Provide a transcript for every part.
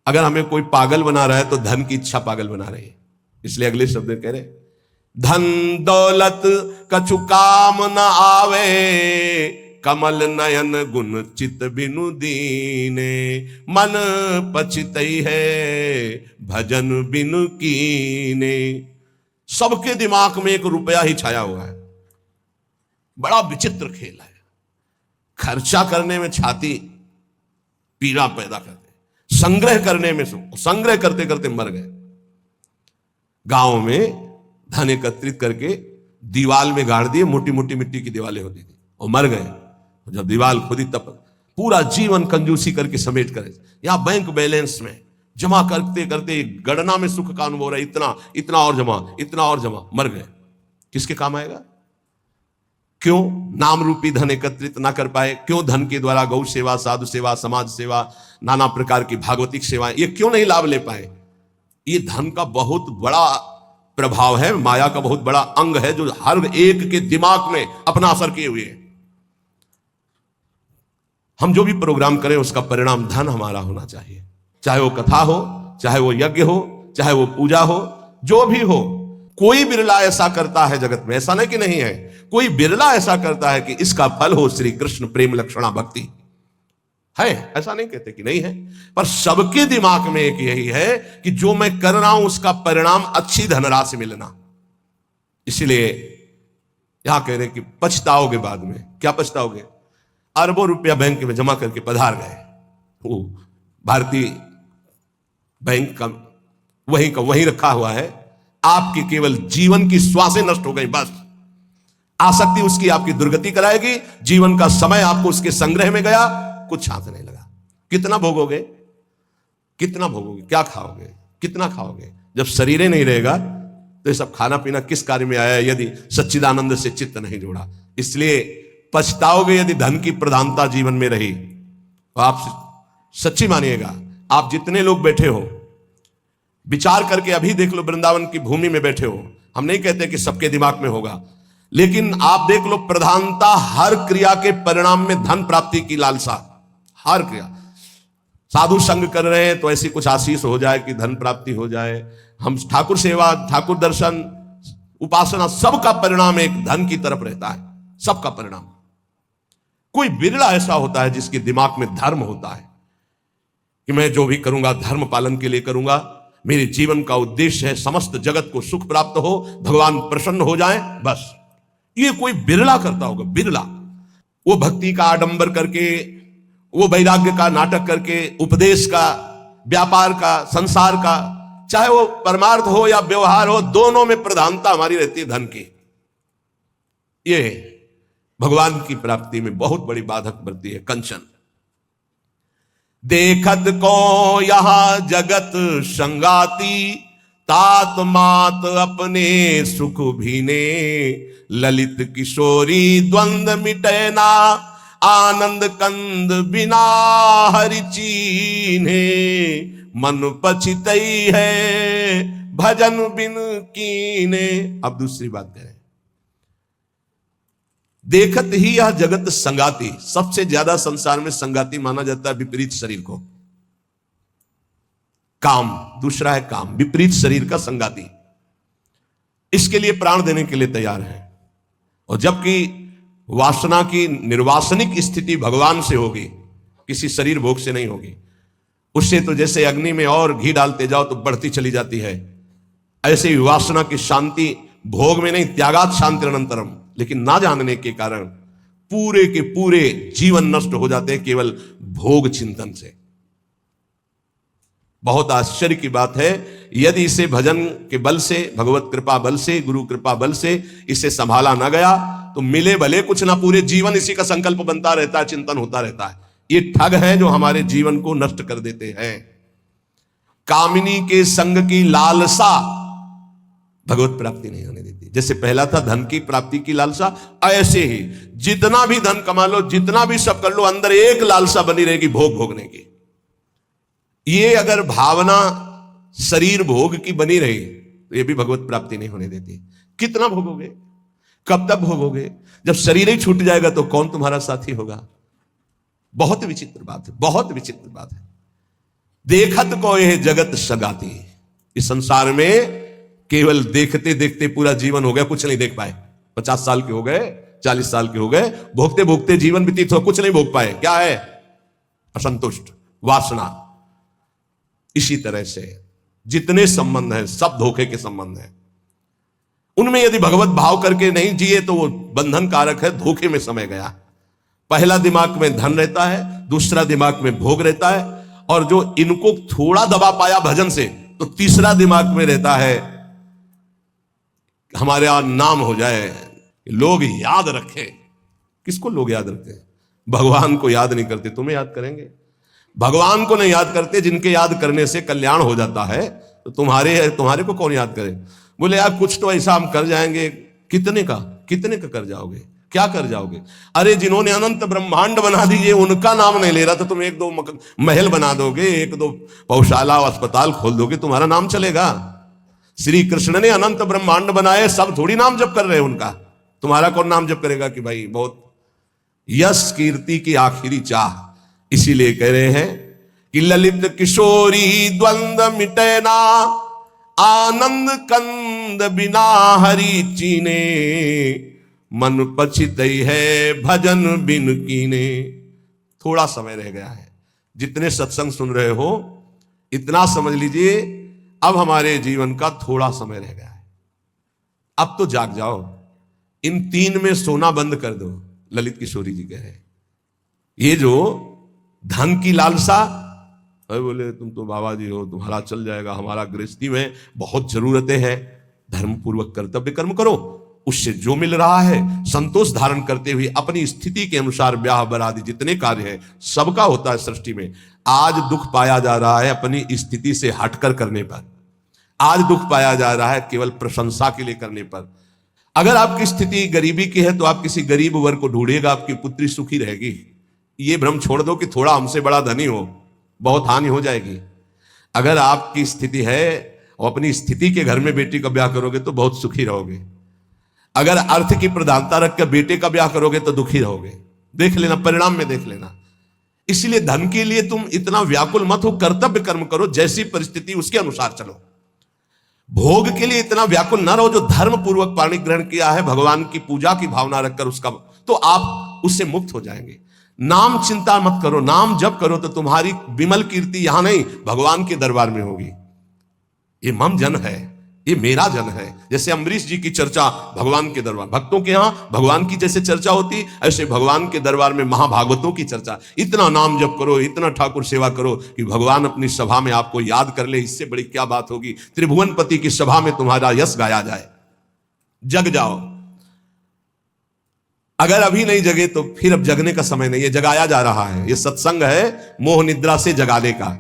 अगर हमें कोई पागल बना रहा है तो धन की इच्छा पागल बना रही है। इसलिए अगले शब्द कह रहे, धन दौलत कछु काम न आवे, कमल नयन गुण चित बिनु दीने, मन पछितई है भजन बिनु कीने। सबके दिमाग में एक रुपया ही छाया हुआ है। बड़ा विचित्र खेल है। खर्चा करने में छाती पीड़ा पैदा करते, संग्रह करने में संग्रह करते करते मर गए। गांव में धन एकत्रित करके दीवाल में गाड़ दिए, मोटी मोटी मिट्टी की दीवारें होती थी, और मर गए। जब दीवाल खुदी तब पूरा जीवन कंजूसी करके समेट करे। यहां बैंक बैलेंस में जमा करते करते गणना में सुख का अनुभव रहा, इतना इतना और जमा, इतना और जमा, मर गए। किसके काम आएगा? क्यों नाम रूपी धन एकत्रित ना कर पाए? क्यों धन के द्वारा गौ सेवा, साधु सेवा, समाज सेवा, नाना प्रकार की भागवतिक सेवाएं, ये क्यों नहीं लाभ ले पाए? ये धन का बहुत बड़ा प्रभाव है, माया का बहुत बड़ा अंग है, जो हर एक के दिमाग में अपना असर किए हुए है। हम जो भी प्रोग्राम करें उसका परिणाम धन हमारा होना चाहिए। चाहे वो कथा हो, चाहे वो यज्ञ हो, चाहे वो पूजा हो, जो भी हो। कोई बिरला ऐसा करता है जगत में, ऐसा नहीं कि नहीं है, कोई बिरला ऐसा करता है कि इसका फल हो श्री कृष्ण प्रेम लक्षणा भक्ति। है, ऐसा नहीं कहते कि नहीं है, पर सबके दिमाग में एक यही है कि जो मैं कर रहा हूं उसका परिणाम अच्छी धनराशि मिलना। इसलिए यहां कह रहे कि पछताओगे बाद में। क्या पछताओगे? अरबों रुपया बैंक में जमा करके पधार गए, वो भारतीय बैंक का वहीं रखा हुआ है, आपकी केवल जीवन की श्वासें नष्ट हो गई। बस आसक्ति उसकी आपकी दुर्गति कराएगी। जीवन का समय आपको उसके संग्रह में गया, कुछ हाथ नहीं लगा। कितना भोगोगे? कितना भोगोगे? क्या खाओगे? कितना खाओगे? जब शरीर ही नहीं रहेगा तो ये सब खाना पीना किस कार्य में आया, यदि सच्चिदानंद से चित्त नहीं जोड़ा। इसलिए पछताओगे यदि धन की प्रधानता जीवन में रही। तो आप सच्ची मानिएगा, आप जितने लोग बैठे हो, विचार करके अभी देख लो, वृंदावन की भूमि में बैठे हो। हम नहीं कहते कि सबके दिमाग में होगा, लेकिन आप देख लो, प्रधानता हर क्रिया के परिणाम में धन प्राप्ति की लालसा। हर क्रिया, साधु संग कर रहे हैं तो ऐसी कुछ आशीष हो जाए कि धन प्राप्ति हो जाए। हम ठाकुर सेवा, ठाकुर दर्शन, उपासना, सबका परिणाम एक धन की तरफ रहता है। सबका परिणाम। कोई बिरला ऐसा होता है जिसके दिमाग में धर्म होता है कि मैं जो भी करूंगा धर्म पालन के लिए करूंगा, मेरे जीवन का उद्देश्य है समस्त जगत को सुख प्राप्त हो, भगवान प्रसन्न हो जाए, बस। ये कोई बिरला करता होगा, बिरला। वो भक्ति का आडंबर करके, वो वैराग्य का नाटक करके, उपदेश का, व्यापार का, संसार का, चाहे वो परमार्थ हो या व्यवहार हो, दोनों में प्रधानता हमारी रहती है धन की। ये भगवान की प्राप्ति में बहुत बड़ी बाधक बनती है कंचन। देखत को यहां जगत संगाती, तात मात अपने सुख भीने, ललित किशोरी द्वंद मिटे ना, आनंद कंद बिना हरि चीन्हे, मन पछितई है भजन बिन कीने। अब दूसरी बात करें, देखत ही यह जगत संगाती। सबसे ज्यादा संसार में संगाती माना जाता है विपरीत शरीर को। काम, दूसरा है काम, विपरीत शरीर का संगाती। इसके लिए प्राण देने के लिए तैयार है। और जबकि वासना की निर्वासनिक स्थिति भगवान से होगी, किसी शरीर भोग से नहीं होगी। उससे तो जैसे अग्नि में और घी डालते जाओ तो बढ़ती चली जाती है, ऐसे ही वासना की शांति भोग में नहीं, त्यागात शांति अनंतरम। लेकिन ना जानने के कारण पूरे के पूरे जीवन नष्ट हो जाते हैं केवल भोग चिंतन से। बहुत आश्चर्य की बात है, यदि इसे भजन के बल से, भगवत कृपा बल से, गुरु कृपा बल से इसे संभाला ना गया तो मिले भले कुछ ना, पूरे जीवन इसी का संकल्प बनता रहता है, चिंतन होता रहता है। ये ठग है जो हमारे जीवन को नष्ट कर देते हैं। कामिनी के संग की लालसा भगवत प्राप्ति नहीं होने देती। जैसे पहला था धन की प्राप्ति की लालसा, ऐसे ही जितना भी धन कमा लो, जितना भी सब कर लो, अंदर एक लालसा बनी रहेगी भोग भोगने की। ये अगर भावना शरीर भोग की बनी रही तो ये भी भगवत प्राप्ति नहीं होने देती। कितना भोगोगे? कब तक भोगोगे? जब शरीर ही छूट जाएगा तो कौन तुम्हारा साथी होगा? बहुत विचित्र बात है, बहुत विचित्र बात है। देखत को यह जगत सगाती। इस संसार में केवल देखते देखते पूरा जीवन हो गया, कुछ नहीं देख पाए। 50 साल के हो गए, 40 साल के हो गए, भोगते भोगते जीवन व्यतीत हो, कुछ नहीं भोग पाए। क्या है? असंतुष्ट, वासना। इसी तरह से जितने संबंध हैं सब धोखे के संबंध हैं। उनमें यदि भगवत भाव करके नहीं जिए तो वो बंधन कारक है, धोखे में समय गया। पहला दिमाग में धन रहता है, दूसरा दिमाग में भोग रहता है, और जो इनको थोड़ा दबा पाया भजन से तो तीसरा दिमाग में रहता है हमारे यहां नाम हो जाए, लोग याद रखें। किसको लोग याद रखते हैं? भगवान को याद नहीं करते, तुम्हें याद करेंगे। भगवान को नहीं याद करते, जिनके याद करने से कल्याण हो जाता है, तो तुम्हारे को कौन याद करे? बोले यार कुछ तो ऐसा हम कर जाएंगे। कितने का कर जाओगे? क्या कर जाओगे? अरे जिन्होंने अनंत ब्रह्मांड बना दिए उनका नाम नहीं ले रहा, तो तुम एक दो महल बना दोगे, एक दो पौशाला अस्पताल खोल दोगे, तुम्हारा नाम चलेगा? श्री कृष्ण ने अनंत ब्रह्मांड बनाए, सब थोड़ी नाम जप कर रहे हैं उनका। तुम्हारा कौन नाम जप करेगा कि भाई बहुत यश कीर्ति की आखिरी चाह। इसीलिए कह रहे हैं कि ललित किशोरी द्वंद्व मिटे ना, आनंद कंद बिना हरि चीने, मन पछित है भजन बिन कीने। थोड़ा समय रह गया है। जितने सत्संग सुन रहे हो इतना समझ लीजिए, अब हमारे जीवन का थोड़ा समय रह गया है। अब तो जाग जाओ, इन 3 में सोना बंद कर दो। ललित किशोरी जी कह रहे हैं ये जो धन की लालसा, अरे बोले तुम तो बाबा जी हो, तुम्हारा चल जाएगा, हमारा गृहस्थी में बहुत जरूरतें हैं, धर्म पूर्वक कर्तव्य कर्म करो, उससे जो मिल रहा है संतोष धारण करते हुए अपनी स्थिति के अनुसार ब्याह बरादी जितने कार्य है सबका होता है सृष्टि में। आज दुख पाया जा रहा है अपनी स्थिति से हटकर करने पर, आज दुख पाया जा रहा है केवल प्रशंसा के लिए करने पर। अगर आपकी स्थिति गरीबी की है तो आप किसी गरीब वर्ग को ढूंढिएगा, आपकी पुत्री सुखी रहेगी। ये भ्रम छोड़ दो कि थोड़ा हमसे बड़ा धनी हो, बहुत हानि हो जाएगी। अगर आपकी स्थिति है और अपनी स्थिति के घर में बेटी का ब्याह करोगे तो बहुत सुखी रहोगे। अगर अर्थ की प्रधानता रखकर बेटे का ब्याह करोगे तो दुखी रहोगे। देख लेना, परिणाम में देख लेना। इसलिए धन के लिए तुम इतना व्याकुल मत हो, कर्तव्य कर्म करो, जैसी परिस्थिति उसके अनुसार चलो। भोग के लिए इतना व्याकुल न रहो। जो धर्म पूर्वक पाणी ग्रहण किया है भगवान की पूजा की भावना रखकर उसका, तो आप उससे मुक्त हो जाएंगे। नाम चिंता मत करो, नाम जप करो तो तुम्हारी विमल कीर्ति यहां नहीं भगवान के दरबार में होगी। ये मम जन है, ये मेरा जन है। जैसे अम्बरीश जी की चर्चा भगवान के दरबार, भक्तों के यहां भगवान की जैसे चर्चा होती, ऐसे भगवान के दरबार में महाभागवतों की चर्चा। इतना नाम जप करो, इतना ठाकुर सेवा करो कि भगवान अपनी सभा में आपको याद कर ले। इससे बड़ी क्या बात होगी? त्रिभुवनपति की सभा में तुम्हारा यश गाया जाए। जग जाओ। अगर अभी नहीं जगे तो फिर अब जगने का समय नहीं है, जगाया जा रहा है। ये सत्संग है मोह निद्रा से जगाने का।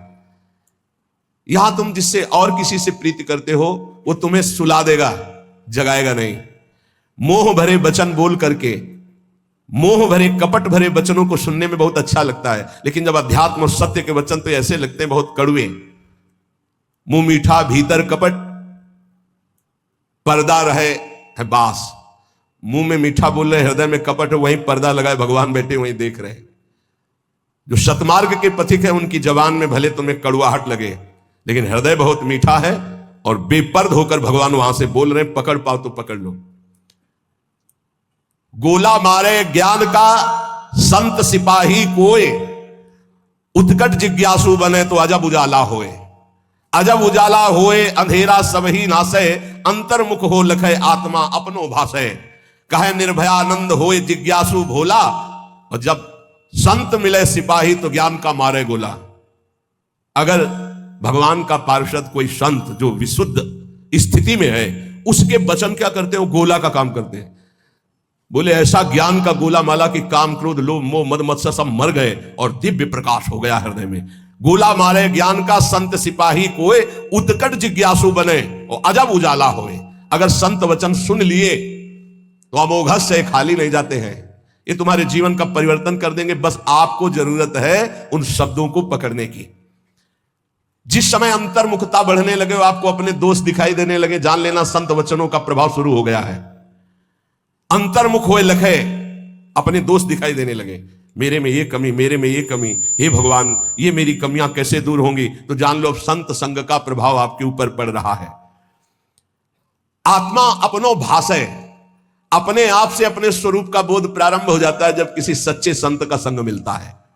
यहां तुम जिससे और किसी से प्रीति करते हो वो तुम्हें सुला देगा, जगाएगा नहीं। मोह भरे वचन बोल करके, मोह भरे कपट भरे वचनों को सुनने में बहुत अच्छा लगता है, लेकिन जब अध्यात्म और सत्य के वचन तो ऐसे लगते हैं बहुत कड़वे। मुंह मीठा भीतर कपट, पर्दा रहे है बास। मुंह में मीठा बोल रहे, हृदय में कपट है, वहीं पर्दा लगाए भगवान बैठे वहीं देख रहे। जो सतमार्ग के पथिक है उनकी जबान में भले तुम्हें कड़वाहट लगे, लेकिन हृदय बहुत मीठा है और बेपर्द होकर भगवान वहां से बोल रहे। पकड़ पाओ तो पकड़ लो। गोला मारे ज्ञान का संत सिपाही कोय, उत्कट जिज्ञासु बने तो अजब उजाला होए। अजब उजाला होए अंधेरा सब ही नासे, अंतर्मुख हो लखे आत्मा अपनो भाषे। कहे निर्भयानंद होए जिज्ञासु भोला, और जब संत मिले सिपाही तो ज्ञान का मारे गोला। अगर भगवान का पार्षद कोई संत जो विशुद्ध स्थिति में है, उसके वचन क्या करते हैं? वो गोला का काम करते हैं। बोले ऐसा ज्ञान का गोला माला कि काम क्रोध लोभ मोह मद मत्सर सब मर गए और दिव्य प्रकाश हो गया हृदय में। गोला मारे ज्ञान का संत सिपाही कोई, उत्कट जिज्ञासु बने और अजब उजाला होए। अगर संत वचन सुन लिए तो अमोघस से खाली नहीं जाते हैं। ये तुम्हारे जीवन का परिवर्तन कर देंगे। बस आपको जरूरत है उन शब्दों को पकड़ने की। जिस समय अंतर्मुखता बढ़ने लगे, आपको अपने दोष दिखाई देने लगे, जान लेना संत वचनों का प्रभाव शुरू हो गया है। अंतर्मुख हुए लखे, अपने दोष दिखाई देने लगे। मेरे में ये कमी, मेरे में ये कमी, हे भगवान ये मेरी कमियां कैसे दूर होंगी, तो जान लो संत संग का प्रभाव आपके ऊपर पड़ रहा है। आत्मा अपनो भाषे, अपने आप से अपने स्वरूप का बोध प्रारंभ हो जाता है जब किसी सच्चे संत का संग मिलता है।